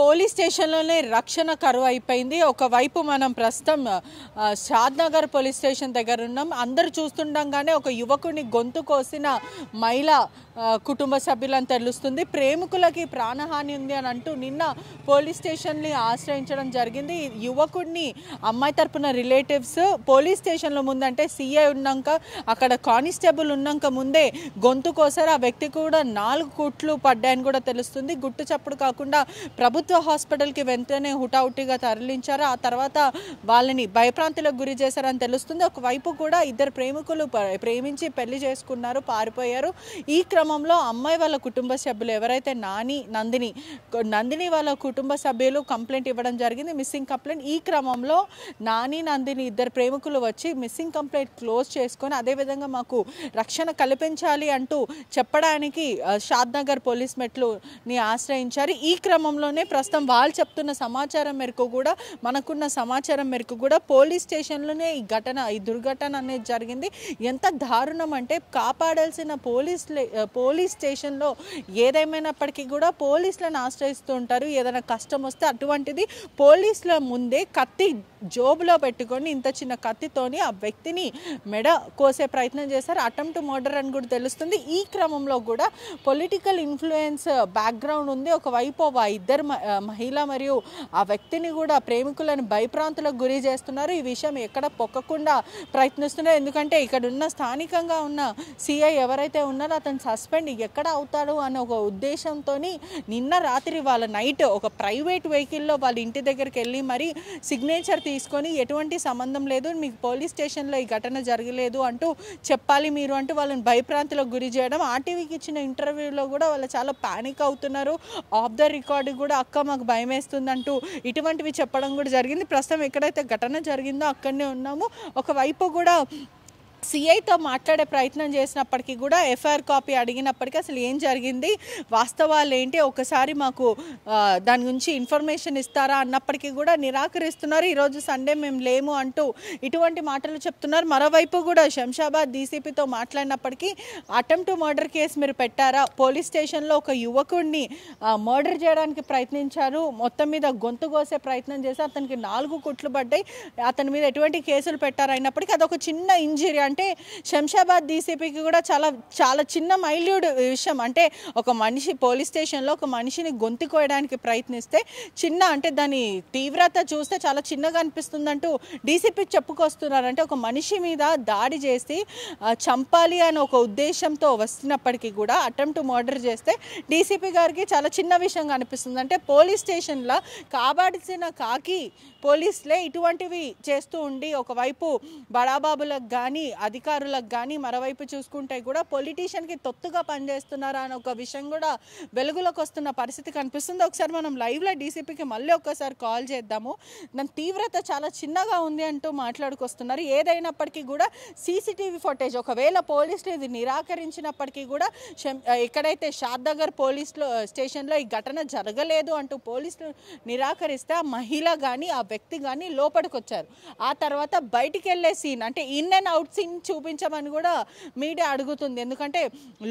Police స్టేషన్లోనే రక్షణ కరువు అయిపోయింది. ఒకవైపు మనం ప్రస్తుతం షాద్నగర్ పోలీస్ స్టేషన్ దగ్గర ఉన్నాం. అందరూ చూస్తుండగానే ఒక యువకుని గొంతు కోసిన మహిళ కుటుంబ సభ్యులని తెలుస్తుంది. ప్రేమికులకి ప్రాణహాని ఉంది అని అంటూ నిన్న పోలీస్ స్టేషన్ని ఆశ్రయించడం జరిగింది. యువకుడిని అమ్మాయి తరపున రిలేటివ్స్ పోలీస్ స్టేషన్లో ముందంటే సీఐ ఉన్నాక అక్కడ కానిస్టేబుల్ ఉన్నాక ముందే గొంతు కోసారు. ఆ వ్యక్తి కూడా 4 కుట్లు పడ్డాయని కూడా తెలుస్తుంది. గుట్టు చప్పుడు కాకుండా ప్రభుత్వ హాస్పిటల్కి వెంటనే హుటాహుటిగా తరలించారు. ఆ తర్వాత వాళ్ళని భయప్రాంతులకు గురి చేశారని తెలుస్తుంది. ఒకవైపు కూడా ఇద్దరు ప్రేమికులు ప్రేమించి పెళ్లి చేసుకున్నారు, పారిపోయారు. ఈ క్రమంలో అమ్మాయి వాళ్ళ కుటుంబ సభ్యులు ఎవరైతే నందిని వాళ్ళ కుటుంబ సభ్యులు కంప్లైంట్ ఇవ్వడం జరిగింది, మిస్సింగ్ కంప్లైంట్. ఈ క్రమంలో నందిని ఇద్దరు ప్రేమికులు వచ్చి మిస్సింగ్ కంప్లైంట్ క్లోజ్ చేసుకొని అదేవిధంగా మాకు రక్షణ కల్పించాలి అంటూ చెప్పడానికి షాద్నగర్ పోలీస్ మెట్లుని ఆశ్రయించారు. ఈ క్రమంలోనే ప్రస్తుతం వాళ్ళు చెప్తున్న సమాచారం మేరకు కూడా మనకున్న సమాచారం మేరకు కూడా పోలీస్ స్టేషన్లోనే ఈ దుర్ఘటన అనేది జరిగింది. ఎంత దారుణం అంటే కాపాడాల్సిన పోలీస్ స్టేషన్లో ఏదేమైనప్పటికీ కూడా పోలీసులను ఆశ్రయిస్తూ ఉంటారు. ఏదైనా కష్టం వస్తే అటువంటిది పోలీసుల ముందే కత్తి జోబులో పెట్టుకొని ఇంత చిన్న కత్తితోని ఆ వ్యక్తిని మెడ కోసే ప్రయత్నం చేశారు. అటెంప్ట్ మర్డర్ అని కూడా తెలుస్తుంది. ఈ క్రమంలో కూడా పొలిటికల్ ఇన్ఫ్లుయెన్స్ బ్యాక్గ్రౌండ్ ఉంది. ఒకవైపు ఇద్దరు మహిళ మరియు ఆ వ్యక్తిని కూడా ప్రేమికులను భయప్రాంతులకు గురి చేస్తున్నారు. ఈ విషయం ఎక్కడ పొక్కకుండా ప్రయత్నిస్తున్నారు. ఎందుకంటే ఇక్కడ ఉన్న స్థానికంగా ఉన్న సిఐ ఎవరైతే ఉన్నారో అతను సస్పెండ్ ఎక్కడ అవుతాడు అనే ఒక ఉద్దేశంతో నిన్న రాత్రి వాళ్ళ నైట్ ఒక ప్రైవేట్ వెహికల్లో వాళ్ళ ఇంటి దగ్గరికి వెళ్ళి మరి సిగ్నేచర్ తీసుకొని ఎటువంటి సంబంధం లేదు, మీకు పోలీస్ స్టేషన్లో ఈ ఘటన జరగలేదు అంటూ చెప్పాలి మీరు అంటూ వాళ్ళని భయప్రాంతులకు గురి చేయడం. ఆర్టీవీకి ఇచ్చిన ఇంటర్వ్యూలో కూడా వాళ్ళు చాలా పానిక్ అవుతున్నారు. ఆఫ్ ద రికార్డు కూడా అక్క మాకు భయం వేస్తుందంటూ ఇటువంటివి చెప్పడం కూడా జరిగింది. ప్రస్తుతం ఎక్కడైతే ఘటన జరిగిందో అక్కడనే ఉన్నాము. ఒకవైపు కూడా సిఐతో మాట్లాడే ప్రయత్నం చేసినప్పటికీ కూడా ఎఫ్ఐఆర్ కాపీ అడిగినప్పటికీ అసలు ఏం జరిగింది, వాస్తవాలు ఏంటి, ఒకసారి మాకు దాని గురించి ఇన్ఫర్మేషన్ ఇస్తారా అన్నప్పటికీ కూడా నిరాకరిస్తున్నారు. ఈరోజు సండే మేము లేము అంటూ ఇటువంటి మాటలు చెప్తున్నారు. మరోవైపు కూడా శంషాబాద్ డీసీపీతో మాట్లాడినప్పటికీ అటెంప్ట్ మర్డర్ కేసు మీరు పెట్టారా, పోలీస్ స్టేషన్లో ఒక యువకుడిని మర్డర్ చేయడానికి ప్రయత్నించారు, మొత్తం మీద గొంతు కోసే ప్రయత్నం చేశారు, అతనికి 4 కుట్లు పడ్డాయి, అతని మీద ఎటువంటి కేసులు పెట్టారు అయినప్పటికీ అదొక చిన్న ఇంజరీ. అంటే శంషాబాద్ డీసీపీకి కూడా చాలా చిన్న మైల్యూడ్ విషయం. అంటే ఒక మనిషి పోలీస్ స్టేషన్లో ఒక మనిషిని గొంతు కోయడానికి ప్రయత్నిస్తే చిన్న అంటే దాని తీవ్రత చూస్తే చాలా చిన్నగా అనిపిస్తుందంటూ డీసీపీ చెప్పుకొస్తున్నారు. అంటే ఒక మనిషి మీద దాడి చేసి చంపాలి అనే ఒక ఉద్దేశంతో వస్తున్నప్పటికీ కూడా అటెంప్ట్ మర్డర్ చేస్తే డీసీపీ గారికి చాలా చిన్న విషయంగా అనిపిస్తుంది. అంటే పోలీస్ స్టేషన్లో కాపాడాల్సిన కాకి పోలీసులే ఇటువంటివి చేస్తూ ఉండి ఒకవైపు బడాబాబులకు కానీ అధికారులకు కానీ మరోవైపు చూసుకుంటే కూడా పొలిటీషియన్కి తొత్తుగా పనిచేస్తున్నారా అనే ఒక విషయం కూడా వెలుగులోకి వస్తున్న పరిస్థితి కనిపిస్తుంది. ఒకసారి మనం లైవ్లో డీసీపీకి మళ్ళీ ఒక్కసారి కాల్ చేద్దాము. దాని తీవ్రత చాలా చిన్నగా ఉంది అంటూ మాట్లాడుకొస్తున్నారు. ఏదైనప్పటికీ కూడా సీసీటీవీ ఫుటేజ్ ఒకవేళ పోలీసులు ఇది నిరాకరించినప్పటికీ కూడా ఎక్కడైతే షాద్నగర్ పోలీసులో స్టేషన్లో ఈ ఘటన జరగలేదు అంటూ పోలీసులు నిరాకరిస్తే ఆ మహిళ కానీ ఆ వ్యక్తి కానీ లోపలికి వచ్చారు. ఆ తర్వాత బయటికి వెళ్ళే సీన్ అంటే ఇన్ అండ్ అవుట్ సీన్ చూపించమని కూడా మీడియా అడుగుతుంది. ఎందుకంటే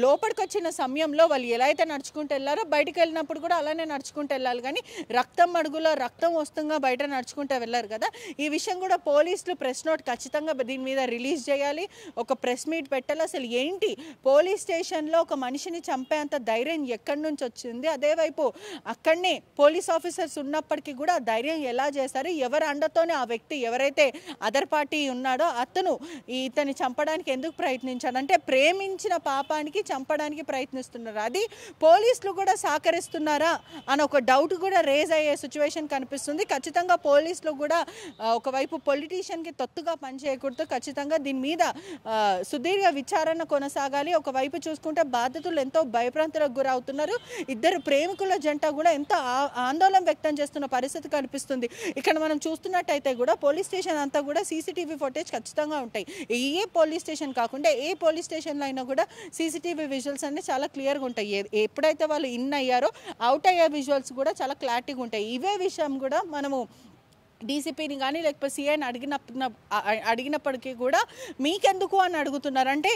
లోపలికి వచ్చిన సమయంలో వాళ్ళు ఎలా అయితే నడుచుకుంటూ వెళ్ళారో బయటికి వెళ్ళినప్పుడు కూడా అలానే నడుచుకుంటూ వెళ్ళాలి, కానీ రక్తం అడుగులో రక్తం వస్తుంగా బయట నడుచుకుంటూ వెళ్ళారు కదా. ఈ విషయం కూడా పోలీసులు ప్రెస్ నోట్ ఖచ్చితంగా దీని మీద రిలీజ్ చేయాలి, ఒక ప్రెస్ మీట్ పెట్టాలి. అసలు ఏంటి పోలీస్ స్టేషన్లో ఒక మనిషిని చంపేంత ధైర్యం ఎక్కడి నుంచి వచ్చింది, అదేవైపు అక్కడనే పోలీస్ ఆఫీసర్స్ ఉన్నప్పటికీ కూడా ఆ ధైర్యం ఎలా చేశారు, ఎవరి అండతోనే ఆ వ్యక్తి ఎవరైతే అదర్ పార్టీ ఉన్నాడో అతను ఇతన్ని చంపడానికి ఎందుకు ప్రయత్నించాడు, అంటే ప్రేమించిన పాపానికి చంపడానికి ప్రయత్నిస్తున్నారు, అది పోలీసులు కూడా సహకరిస్తున్నారా అని ఒక డౌట్ కూడా రేజ్ అయ్యే సిచ్యువేషన్ కనిపిస్తుంది. ఖచ్చితంగా పోలీసులు కూడా ఒకవైపు పొలిటీషియన్కి తొత్తుగా పనిచేయకూడదు, ఖచ్చితంగా దీని మీద సుదీర్ఘ విచారణ కొనసాగాలి. ఒకవైపు చూసుకుంటే బాధితులు ఎంతో భయప్రాంతులకు గురవుతున్నారు. ఇద్దరు ప్రేమికుల జంట కూడా ఎంతో ఆందోళన వ్యక్తం చేస్తున్న పరిస్థితి కనిపిస్తుంది. ఇక్కడ మనం చూస్తున్నట్టయితే కూడా పోలీస్ స్టేషన్ అంతా కూడా సీసీటీవీ ఫుటేజ్ ఖచ్చితంగా ఉంటాయి. ఏ పోలీస్ స్టేషన్ కాకుండా ఏ పోలీస్ స్టేషన్లో అయినా కూడా సీసీటీవీ విజువల్స్ అన్నీ చాలా క్లియర్గా ఉంటాయి. ఎప్పుడైతే వాళ్ళు ఇన్ అయ్యారో అవుట్ అయ్యే విజువల్స్ కూడా చాలా క్లారిటీగా ఉంటాయి. ఇవే విషయం కూడా మనము డీసీపీని కానీ లేకపోతే సీఐని అడిగినప్పటికీ కూడా మీకెందుకు అని అడుగుతున్నారు. అంటే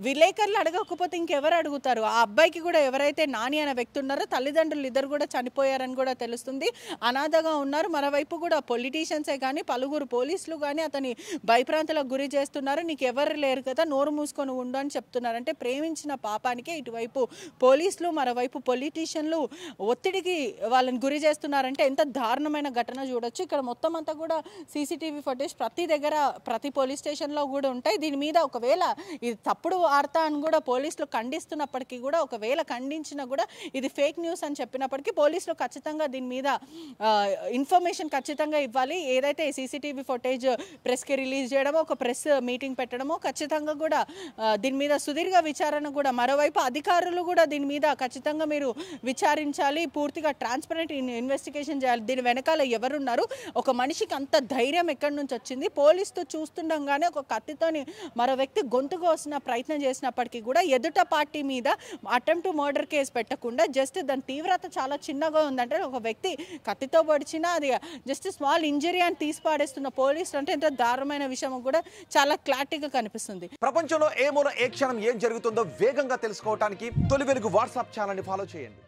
విలేకరులు అడగకపోతే ఇంకెవరు అడుగుతారు? ఆ అబ్బాయికి కూడా ఎవరైతే నాని అనే వ్యక్తి ఉన్నారో తల్లిదండ్రులు ఇద్దరు కూడా చనిపోయారని కూడా తెలుస్తుంది, అనాథగా ఉన్నారు. మరోవైపు కూడా పొలిటీషియన్సే కానీ పలువురు పోలీసులు కానీ అతని భయప్రాంతాలకు గురి చేస్తున్నారు. నీకు ఎవరు లేరు కదా, నోరు మూసుకొని ఉండు అని చెప్తున్నారు. అంటే ప్రేమించిన పాపానికి ఇటువైపు పోలీసులు మరోవైపు పొలిటీషియన్లు ఒత్తిడికి వాళ్ళని గురి చేస్తున్నారంటే ఎంత దారుణమైన ఘటన చూడొచ్చు. ఇక్కడ మొత్తం అంతా కూడా సీసీటీవీ ఫుటేజ్ ప్రతి దగ్గర ప్రతి పోలీస్ స్టేషన్లో కూడా ఉంటాయి. దీని మీద ఒకవేళ ఇది తప్పుడు వార్త అని కూడా పోలీసులు ఖండిస్తున్నప్పటికీ కూడా, ఒకవేళ ఖండించినా కూడా ఇది ఫేక్ న్యూస్ అని చెప్పినప్పటికీ పోలీసులు ఖచ్చితంగా దీని మీద ఇన్ఫర్మేషన్ ఖచ్చితంగా ఇవ్వాలి. ఏదైతే సీసీటీవీ ఫుటేజ్ ప్రెస్కి రిలీజ్ చేయడమో, ఒక ప్రెస్ మీటింగ్ పెట్టడమో ఖచ్చితంగా కూడా దీని మీద సుదీర్ఘ విచారణ కూడా, మరోవైపు అధికారులు కూడా దీని మీద ఖచ్చితంగా మీరు విచారించాలి, పూర్తిగా ట్రాన్స్పరెంట్ ఇన్వెస్టిగేషన్ చేయాలి. దీని వెనకాల ఎవరున్నారు, ఒక మనిషికి అంత ధైర్యం ఎక్కడి నుంచి వచ్చింది? పోలీసుతో చూస్తుండగానే ఒక కత్తితోని మరో వ్యక్తి గొంతు కోసిన ప్రయత్నం చేసినప్పటికీ కూడా ఎదుట పార్టీ మీద అటెంప్ట్ టు మర్డర్ కేసు పెట్టకుండా జస్ట్ దాని తీవ్రత చాలా చిన్నగా ఉందంటే, ఒక వ్యక్తి కత్తితో పొడిచినా అది జస్ట్ స్మాల్ ఇంజరీ అని తీసి పాడేస్తున్న పోలీసులు అంటే ఎంత దారుణమైన విషయం కూడా చాలా క్లారిటీగా కనిపిస్తుంది. ప్రపంచంలో ఏ మూల ఏ క్షణం ఏం జరుగుతుందో వేగంగా తెలుసుకోవడానికి తొలి వెలుగు వాట్సాప్ ఛానల్ని ఫాలో చేయండి.